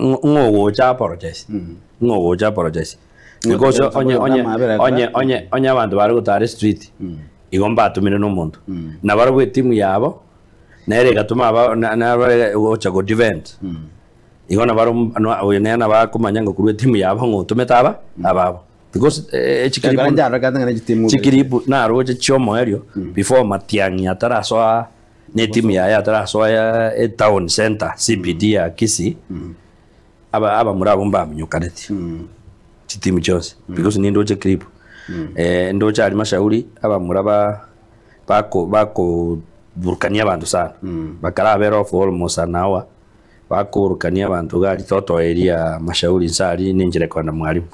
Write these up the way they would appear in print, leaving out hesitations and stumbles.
ngocha apologize ngocha apologize because onye abantu bari gutare street igomba atumire no muntu na bari gwe timu yabo nere gatuma aba na bari gocha go event igona bari oyena bakumanya ngo kurwe timu yabo ngo tumetaba ababo because chikiribu na roje chomo erio before matiangi atarasoa ne timu ya atarasoa ya town center CBD ya Kisii aba murabo mbamnyukaneti chitimu chose because ni ndoje clip ndoje ali mashauri aba muraba bako burkania bantu sana bakara bero for almost an hour bako burkania bantu gali toto area mashauri sari ninjire kwa na mwalimu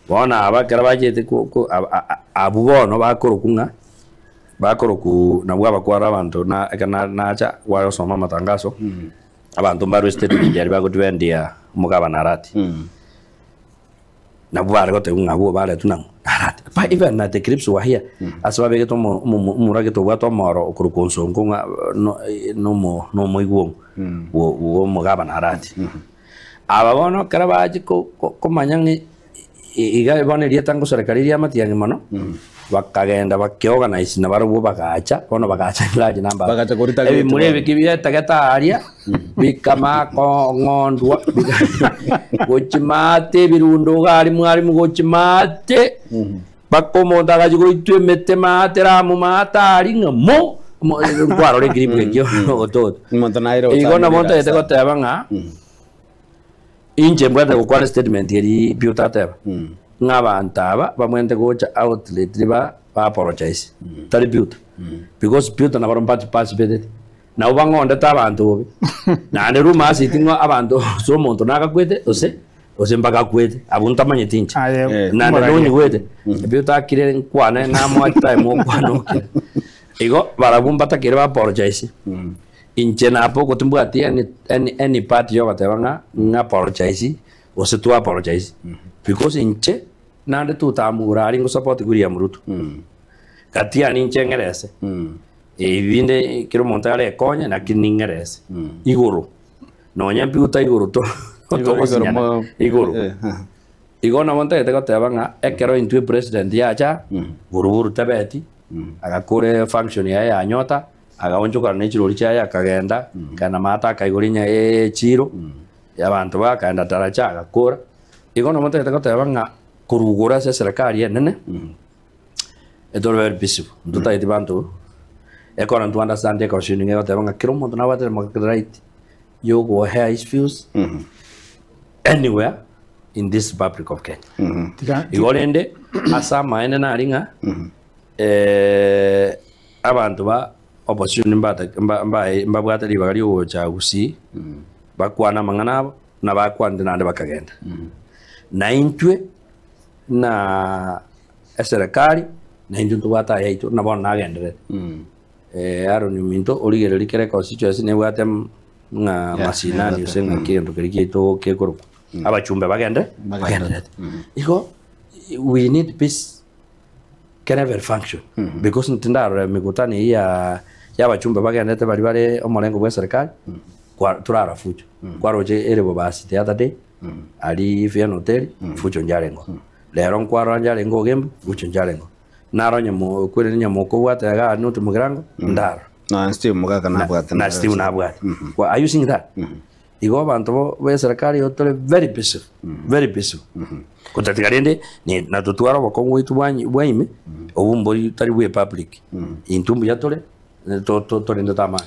bona abakara bajete ko abubono bakorokunga bakoroku nabwa bakwara abantu na acha wao soma matangazo abantu mbaru state yari bagotuendia mugaba narati nabwa ariko te ngabo bale tunang narati pa even na te clips wahia asababe to murage to wato moro okurukonso ngonga no mo igwo wo mugaba narati ababono karabaje ko manyangi iga boneria tango serikali ya matiangi mano bakagenda bakiorganize na barugo bagacha bono bagacha laje namba bagacha kurita ebi murebe kibiya tagata aria bikama ko ngondwa gochimate birundo gali mwari mugochimate bakomo daga jiguru itwe mete matera mu matari ngamo kwaro le gripe kyo otot montonairo igona monta yete tabanga inje mbwate ko statement yeri biotata ngabantaba bamwente gocha outlet liba apologize tribute because beauty na barompa participate na ubangonda tabantu na ne ruma sitingo abantu so muntu nakakwete ose mpaka kwete abunta manyetinchi na ndonyi kwete beauty akire nkwana na mo time kwano igo barabumba takire ba apologize inche na hapo kutumbati any party yo batebanga nga apologize ose tu apologize because inche nande tutamura ari ngo support kuri ya murutu kati ani inche ngerese ibinde kiro montale konya na kiningerese iguru nonya piuta iguru to iguru igona monta ete gotebanga ekero intwe president yacha buruburu tabeti agakore function ya nyota agaonjoka n'ekirori cya akagenda kana mata akayigorinya chiro yabantu bakaenda taracha agakora igona monta ete gotebanga kurugura se serikali yenene etolo very peaceful nduta iti bantu ekora to understand the questioning gotebanga kiro muntu na wate mo right you go hair his views anywhere in this republic of Kenya igolende asama ene na ringa abantu ba opposition mbabwata libali ocha usi bakwana mangana na bakwande nande bakagenda na intwe na serikali na indu tubata yaito na bona agendere aro ni minto oligere likere constituency ne wate nga masinani usenga kendo kirikito kekoro abachumbe bagende iko we need peace can ever function because ntindaro mikutani ya bachumbe bagende te bali omolengo bwa serikali kwa turara fucho kwa roje erebo basi the other day ali fiano hotel fucho njalengo lero nkwaro njalengo gembu fucho njalengo naronye mo kwere nyamo ko wata ga nutu mugirango ndaro na still mugaka na bwata na still na bwata are you seeing that igo bantu be serikali otole very peaceful kutatigarende ni na tutwara bakongo itu bwaime obumbori tari bwe public intumbu yatole to ndo tama